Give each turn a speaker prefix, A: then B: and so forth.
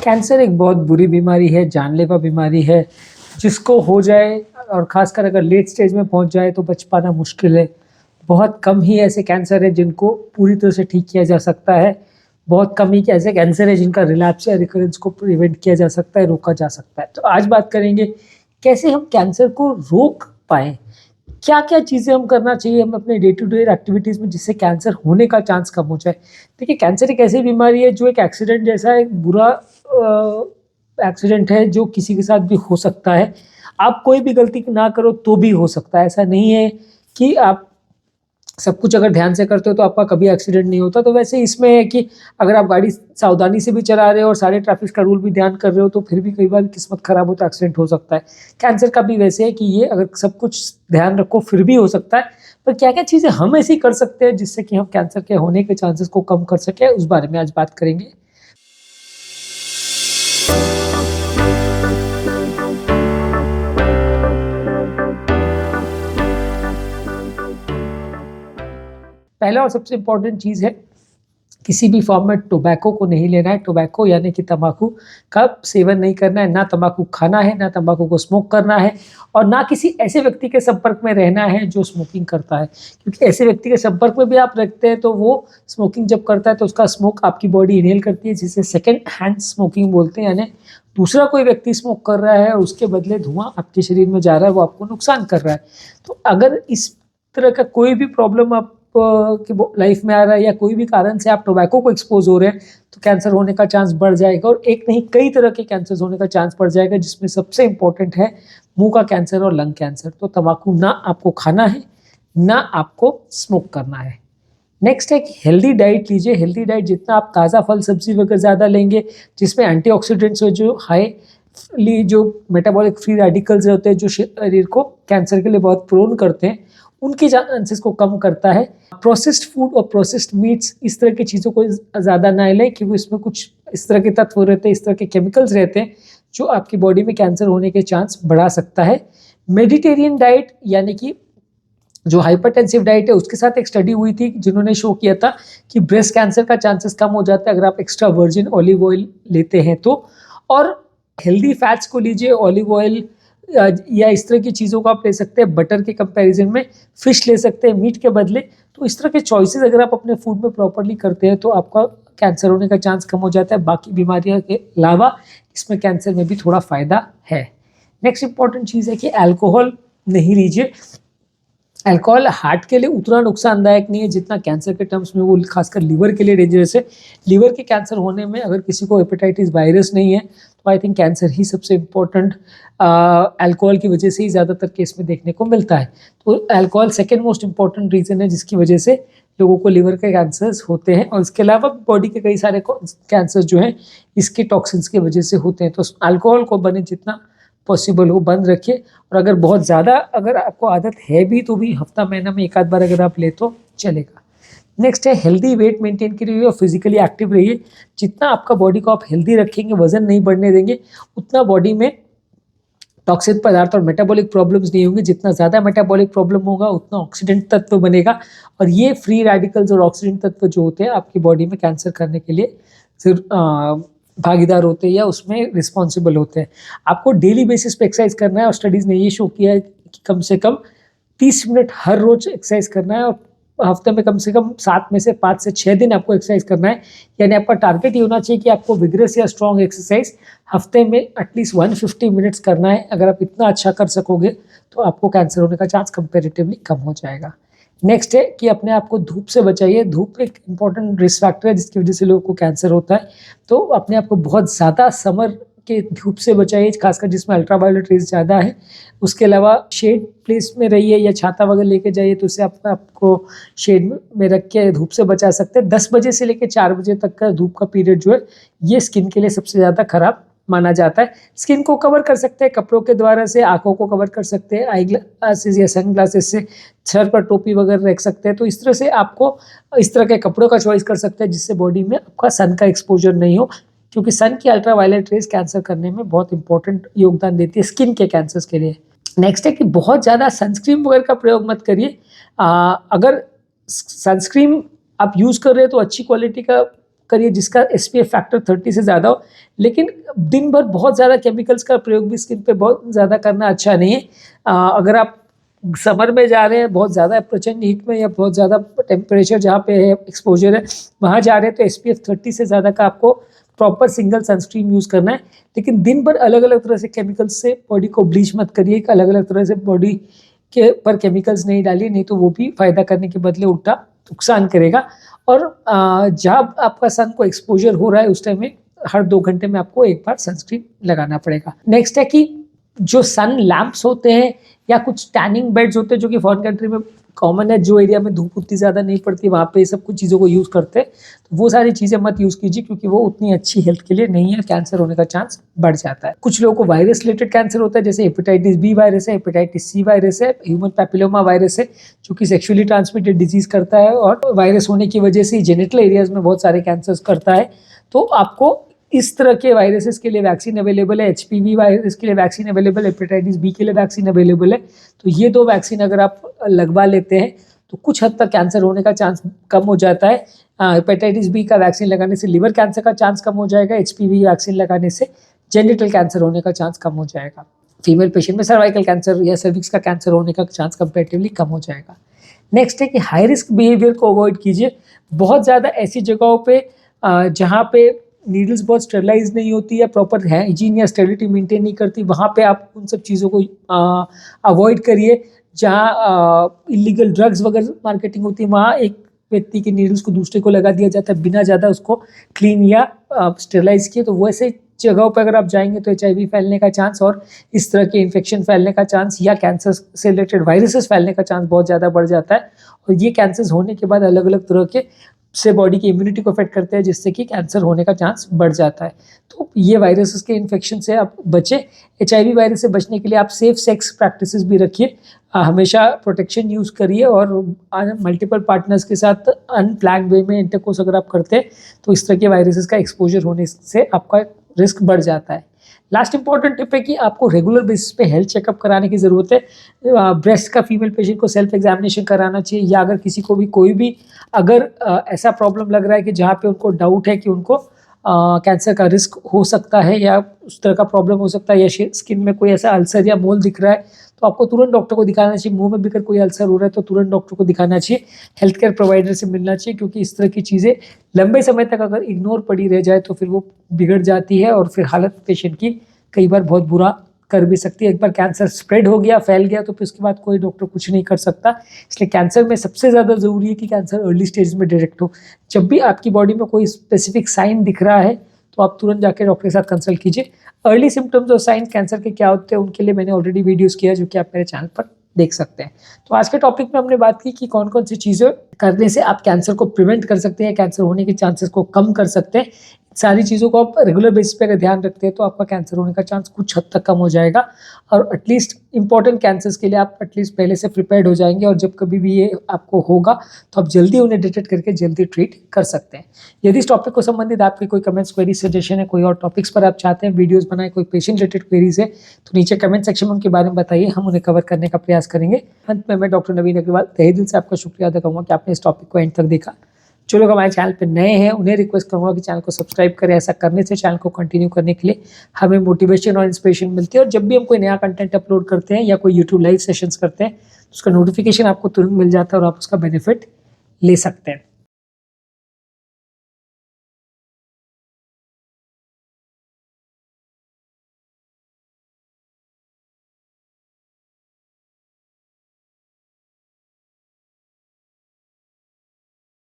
A: Cancer एक बहुत बुरी बीमारी है, जानलेवा बीमारी है, जिसको हो जाए और ख़ासकर अगर लेट स्टेज में पहुँच जाए तो बच पाना मुश्किल है। बहुत कम ही ऐसे कैंसर हैं जिनको पूरी तरह से ठीक किया जा सकता है। बहुत कम ही ऐसे कैंसर हैं जिनका रिलैप्स या रिकरेंस को प्रिवेंट किया जा सकता है, रोका जा सकता है। तो आज बात करेंगे कैसे हम कैंसर को रोक पाएँ? क्या-क्या चीज़ें हम करना चाहिए हम अपने डे टू डे एक्टिविटीज़ में जिससे कैंसर होने का चांस कम हो जाए? देखिए, कैंसर एक ऐसी बीमारी है जो एक एक्सीडेंट जैसा एक बुरा एक्सीडेंट है जो किसी के साथ भी हो सकता है। आप कोई भी गलती ना करो तो भी हो सकता है। ऐसा नहीं है कि आप सब कुछ अगर ध्यान से करते हो तो आपका कभी एक्सीडेंट नहीं होता। तो वैसे इसमें है कि अगर आप गाड़ी सावधानी से भी चला रहे हो और सारे ट्रैफिक का रूल भी ध्यान कर रहे हो तो फिर भी कई बार किस्मत खराब हो तो एक्सीडेंट हो सकता है। कैंसर का भी वैसे है कि ये अगर सब कुछ ध्यान रखो फिर भी हो सकता है। पर क्या-क्या चीज़ें हम ऐसी कर सकते हैं जिससे कि हम कैंसर के होने के चांसेस को कम कर सकें, उस बारे में आज बात करेंगे। पहला और सबसे इम्पोर्टेंट चीज़ है, किसी भी फॉर्म में टोबैको को नहीं लेना है। टोबैको यानी कि तम्बाकू का सेवन नहीं करना है, ना तम्बाकू खाना है, ना तम्बाकू को स्मोक करना है और ना किसी ऐसे व्यक्ति के संपर्क में रहना है जो स्मोकिंग करता है। क्योंकि ऐसे व्यक्ति के संपर्क में भी आप रखते हैं तो वो स्मोकिंग जब करता है तो उसका स्मोक आपकी बॉडी इनहेल करती है, जिसे सेकंड हैंड स्मोकिंग बोलते हैं। यानी दूसरा कोई व्यक्ति स्मोक कर रहा है और उसके बदले धुआँ आपके शरीर में जा रहा है, वो आपको नुकसान कर रहा है। तो अगर इस तरह का कोई भी प्रॉब्लम आप की लाइफ में आ रहा है या कोई भी कारण से आप टोबैको को एक्सपोज हो रहे हैं तो कैंसर होने का चांस बढ़ जाएगा और एक नहीं कई तरह के कैंसर होने का चांस बढ़ जाएगा, जिसमें सबसे इम्पोर्टेंट है मुंह का कैंसर और लंग कैंसर। तो तम्बाकू ना आपको खाना है, ना आपको स्मोक करना है। नेक्स्ट है कि हेल्दी डाइट लीजिए। हेल्दी डाइट जितना आप ताज़ा फल सब्जी वगैरह ज़्यादा लेंगे, जिसमें एंटीऑक्सीडेंट्स हो जो हाईली जो मेटाबॉलिक फ्री रेडिकल्स होते हैं जो शरीर को कैंसर के लिए बहुत प्रोन करते हैं, उनके चांसेस को कम करता है। प्रोसेस्ड फूड और प्रोसेस्ड मीट्स इस तरह की चीज़ों को ज़्यादा ना लें क्योंकि इसमें कुछ इस तरह के तत्व रहते हैं, इस तरह के केमिकल्स रहते हैं जो आपकी बॉडी में कैंसर होने के चांस बढ़ा सकता है। मेडिटेरियन डाइट यानी कि जो हाइपरटेंसिव डाइट है उसके साथ एक स्टडी हुई थी जिन्होंने शो किया था कि ब्रेस्ट कैंसर का चांसेस कम हो जाता है अगर आप एक्स्ट्रा वर्जिन ऑलिव ऑयल लेते हैं तो। और हेल्दी फैट्स को लीजिए, ऑलिव ऑयल या इस तरह की चीज़ों को आप ले सकते हैं बटर के कंपैरिजन में, फिश ले सकते हैं मीट के बदले। तो इस तरह के चॉइसेस अगर आप अपने फूड में प्रॉपरली करते हैं तो आपका कैंसर होने का चांस कम हो जाता है। बाकी बीमारियों के अलावा इसमें कैंसर में भी थोड़ा फ़ायदा है। नेक्स्ट इंपॉर्टेंट चीज़ है कि अल्कोहल नहीं लीजिए। अल्कोहल हार्ट के लिए उतना नुकसानदायक नहीं है जितना कैंसर के टर्म्स में वो खासकर लीवर के लिए डेंजरस है। लीवर के कैंसर होने में अगर किसी को हेपेटाइटिस वायरस नहीं है तो आई थिंक कैंसर ही सबसे इम्पोर्टेंट अल्कोहल की वजह से ही ज़्यादातर केस में देखने को मिलता है। तो alcohol second most important reason है जिसकी वजह से लोगों को लीवर के कैंसर्स होते हैं और इसके अलावा बॉडी के कई सारे कैंसर जो हैं इसके टॉक्सिन्स की वजह से होते हैं। तो अल्कोहल को बने जितना पॉसिबल हो बंद रखिए और अगर बहुत ज़्यादा अगर आपको आदत है भी तो भी हफ्ता महीना में एक आध बार अगर आप ले तो चलेगा। नेक्स्ट है हेल्दी वेट मेंटेन करिए और फिजिकली एक्टिव रहिए। जितना आपका बॉडी को आप हेल्दी रखेंगे, वजन नहीं बढ़ने देंगे, उतना बॉडी में टॉक्सिक पदार्थ और मेटाबॉलिक प्रॉब्लम्स नहीं होंगे। जितना ज़्यादा मेटाबॉलिक प्रॉब्लम होगा उतना ऑक्सीडेंट तत्व बनेगा और ये फ्री रेडिकल्स और ऑक्सीडेंट तत्व जो होते हैं आपकी बॉडी में कैंसर करने के लिए भागीदार होते हैं या उसमें रिस्पॉन्सिबल होते हैं। आपको डेली बेसिस पे एक्सरसाइज करना है और स्टडीज़ ने ये शो किया है कि कम से कम 30 मिनट हर रोज़ एक्सरसाइज करना है और हफ्ते में कम से कम 7 में से 5 से 6 दिन आपको एक्सरसाइज करना है। यानी आपका टारगेट ये होना चाहिए कि आपको विग्रेस या स्ट्रॉन्ग एक्सरसाइज हफ्ते में एटलीस्ट 150 मिनट्स करना है। अगर आप इतना अच्छा कर सकोगे तो आपको कैंसर होने का चांस कंपेरेटिवली कम हो जाएगा। नेक्स्ट है कि अपने आप को धूप से बचाइए। धूप एक इंपॉर्टेंट रिस्क फैक्टर है जिसकी वजह से लोगों को कैंसर होता है। तो अपने आप को बहुत ज़्यादा समर के धूप से बचाइए, खासकर जिसमें अल्ट्रावायलेट रेज ज़्यादा है। उसके अलावा शेड प्लेस में रहिए या छाता वगैरह लेके जाइए तो उससे आपको शेड में रख के धूप से बचा सकते हैं। 10 बजे से लेकर 4 बजे तक का धूप का पीरियड जो है ये स्किन के लिए सबसे ज़्यादा खराब माना जाता है। स्किन को कवर कर सकते हैं कपड़ों के द्वारा से, आँखों को कवर कर सकते हैं आई ग्लासेस या सन ग्लासेस से, सर पर टोपी वगैरह रख सकते हैं। तो इस तरह से आपको इस तरह के कपड़ों का चॉइस कर सकते हैं जिससे बॉडी में आपका सन का एक्सपोजर नहीं हो, क्योंकि सन की अल्ट्रावायलेट रेज कैंसर करने में बहुत इंपॉर्टेंट योगदान देती है स्किन के कैंसर्स के लिए। नेक्स्ट है कि बहुत ज़्यादा सनस्क्रीन वगैरह का प्रयोग मत करिए। अगर सनस्क्रीन आप यूज़ कर रहे हैं तो अच्छी क्वालिटी का करिए जिसका SPF फैक्टर 30 से ज़्यादा हो, लेकिन दिन भर बहुत ज़्यादा केमिकल्स का प्रयोग भी स्किन पे बहुत ज़्यादा करना अच्छा नहीं है। अगर आप समर में जा रहे हैं, बहुत ज़्यादा प्रचंड हीट में या बहुत ज़्यादा टेम्परेचर जहाँ पे है, एक्सपोजर है, वहाँ जा रहे हैं तो SPF 30 से ज़्यादा का आपको प्रॉपर सिंगल सनस्क्रीन यूज़ करना है। लेकिन दिन भर अलग अलग तरह से केमिकल्स से बॉडी को ब्लीच मत करिए, अलग अलग तरह से बॉडी के पर केमिकल्स नहीं डालिए, नहीं तो वो भी फ़ायदा करने के बदले उल्टा नुकसान करेगा। और जब आपका सन को एक्सपोजर हो रहा है उस टाइम में हर 2 घंटे में आपको एक बार सनस्क्रीन लगाना पड़ेगा। नेक्स्ट है कि जो सन लैंप्स होते हैं या कुछ टैनिंग बेड्स होते हैं जो कि फॉरेन कंट्री में कॉमन है, जो एरिया में धूप उतनी ज़्यादा नहीं पड़ती वहाँ पे सब कुछ चीज़ों को यूज़ करते हैं, तो वो सारी चीज़ें मत यूज़ कीजिए क्योंकि वो उतनी अच्छी हेल्थ के लिए नहीं है, कैंसर होने का चांस बढ़ जाता है। कुछ लोगों को वायरस रिलेटेड कैंसर होता है, जैसे हेपेटाइटिस बी वायरस है, हेपेटाइटिस सी वायरस है, ह्यूमन पैपिलोमा वायरस है जो कि सेक्सुअली ट्रांसमिटेड डिजीज करता है और वायरस होने की वजह से जेनिटल एरियाज में बहुत सारे कैंसर्स करता है। तो आपको इस तरह के वायरसेस के लिए वैक्सीन अवेलेबल है, HPV वायरस के लिए वैक्सीन अवेलेबल है, हेपेटाइटिस बी के लिए वैक्सीन अवेलेबल है। तो ये 2 वैक्सीन अगर आप लगवा लेते हैं तो कुछ हद तक कैंसर होने का चांस कम हो जाता है। हेपेटाइटिस बी का वैक्सीन लगाने से लिवर कैंसर का चांस कम हो जाएगा, HPV वैक्सीन लगाने से जेनिटल कैंसर होने का चांस कम हो जाएगा। फीमेल पेशेंट में सर्वाइकल कैंसर या सर्विक्स का कैंसर होने का चांस कंपेरेटिवली कम हो जाएगा। नेक्स्ट है कि हाई रिस्क बिहेवियर को अवॉइड कीजिए। बहुत ज़्यादा ऐसी जगहों पे जहाँ पे नीडल्स बहुत स्टेरिलाइज नहीं होती या प्रॉपर हाइजीन या स्टेरिलिटी मेंटेन नहीं करती, वहाँ पे आप उन सब चीज़ों को अवॉइड करिए। जहाँ इलीगल ड्रग्स वगैरह मार्केटिंग होती है वहाँ एक व्यक्ति के नीडल्स को दूसरे को लगा दिया जाता है बिना ज़्यादा उसको क्लीन या स्टेरिलाइज किए। तो वैसे जगहों पर अगर आप जाएंगे तो HIV फैलने का चांस और इस तरह के इन्फेक्शन फैलने का चांस या कैंसर से रिलेटेड वायरसेस फैलने का चांस बहुत ज़्यादा बढ़ जाता है। और ये कैंसर्स होने के बाद अलग अलग तरह के से बॉडी की इम्यूनिटी को अफेक्ट करते हैं जिससे कि कैंसर होने का चांस बढ़ जाता है। तो ये वायरसेस के इन्फेक्शन से आप बचें। HIV वायरस से बचने के लिए आप सेफ सेक्स प्रैक्टिसेस भी रखिए, हमेशा प्रोटेक्शन यूज़ करिए और मल्टीपल पार्टनर्स के साथ अनप्लान्ड वे में इंटरकोर्स अगर आप करते हैं तो इस तरह के वायरसेस का एक्सपोजर होने से आपका रिस्क बढ़ जाता है। लास्ट इंपॉर्टेंट टिप है कि आपको रेगुलर बेसिस पे हेल्थ चेकअप कराने की ज़रूरत है। ब्रेस्ट का फीमेल पेशेंट को सेल्फ एग्जामिनेशन कराना चाहिए, या अगर किसी को भी कोई भी अगर ऐसा प्रॉब्लम लग रहा है कि जहाँ पे उनको डाउट है कि उनको कैंसर का रिस्क हो सकता है या उस तरह का प्रॉब्लम हो सकता है या स्किन में कोई ऐसा अल्सर या मोल दिख रहा है, तो आपको तुरंत डॉक्टर को दिखाना चाहिए। मुंह में भी अगर कोई अल्सर हो रहा है तो तुरंत डॉक्टर को दिखाना चाहिए, हेल्थ केयर प्रोवाइडर से मिलना चाहिए, क्योंकि इस तरह की चीज़ें लंबे समय तक अगर इग्नोर पड़ी रह जाए तो फिर वो बिगड़ जाती है और फिर हालत पेशेंट की कई बार बहुत बुरा कर भी सकती है। एक बार कैंसर स्प्रेड हो गया, फैल गया, तो फिर उसके बाद कोई डॉक्टर कुछ नहीं कर सकता। इसलिए कैंसर में सबसे ज़्यादा ज़रूरी है कि कैंसर अर्ली स्टेज में डिटेक्ट हो। जब भी आपकी बॉडी में कोई स्पेसिफिक साइन दिख रहा है तो आप तुरंत जाके डॉक्टर के साथ कंसल्ट कीजिए। अर्ली सिम्टम्स और साइंस कैंसर के क्या होते हैं उनके लिए मैंने ऑलरेडी वीडियोज़ किया जो कि आप मेरे चैनल पर देख सकते हैं। तो आज के टॉपिक में हमने बात की कि कौन कौन सी चीज़ें करने से आप कैंसर को प्रिवेंट कर सकते हैं, कैंसर होने के चांसेस को कम कर सकते हैं। सारी चीज़ों को आप रेगुलर बेसिस पे अगर ध्यान रखते हैं तो आपका कैंसर होने का चांस कुछ हद तक कम हो जाएगा और एटलीस्ट इंपॉर्टेंट कैंसर्स के लिए आप एटलीस्ट पहले से प्रिपेयर्ड हो जाएंगे और जब कभी भी ये आपको होगा तो आप जल्दी उन्हें डिटेक्ट करके जल्दी ट्रीट कर सकते हैं। यदि इस टॉपिक को संबंधित आपके कोई कमेंट्स, क्वेरी, सजेशन है, कोई और टॉपिक्स पर आप चाहते हैं वीडियोज़ बनाए, कोई पेशेंट रिलेटेड क्वेरीज है तो नीचे कमेंट सेक्शन में उनके बारे में बताइए, हम उन्हें कवर करने का प्रयास करेंगे। अंत में मैं डॉक्टर नवीन अग्रवाल तहे दिल से आपका शुक्रिया अदा करूँगा कि आपने इस टॉपिक को एंड तक देखा। जो लोग हमारे चैनल पर नए हैं उन्हें रिक्वेस्ट करूँगा कि चैनल को सब्सक्राइब करें। ऐसा करने से चैनल को कंटिन्यू करने के लिए हमें मोटिवेशन और इंस्पिरेशन मिलती है और जब भी हम कोई नया कंटेंट अपलोड करते हैं या कोई यूट्यूब लाइव सेशंस करते हैं तो उसका नोटिफिकेशन आपको तुरंत मिल जाता है और आप उसका बेनिफिट ले सकते हैं।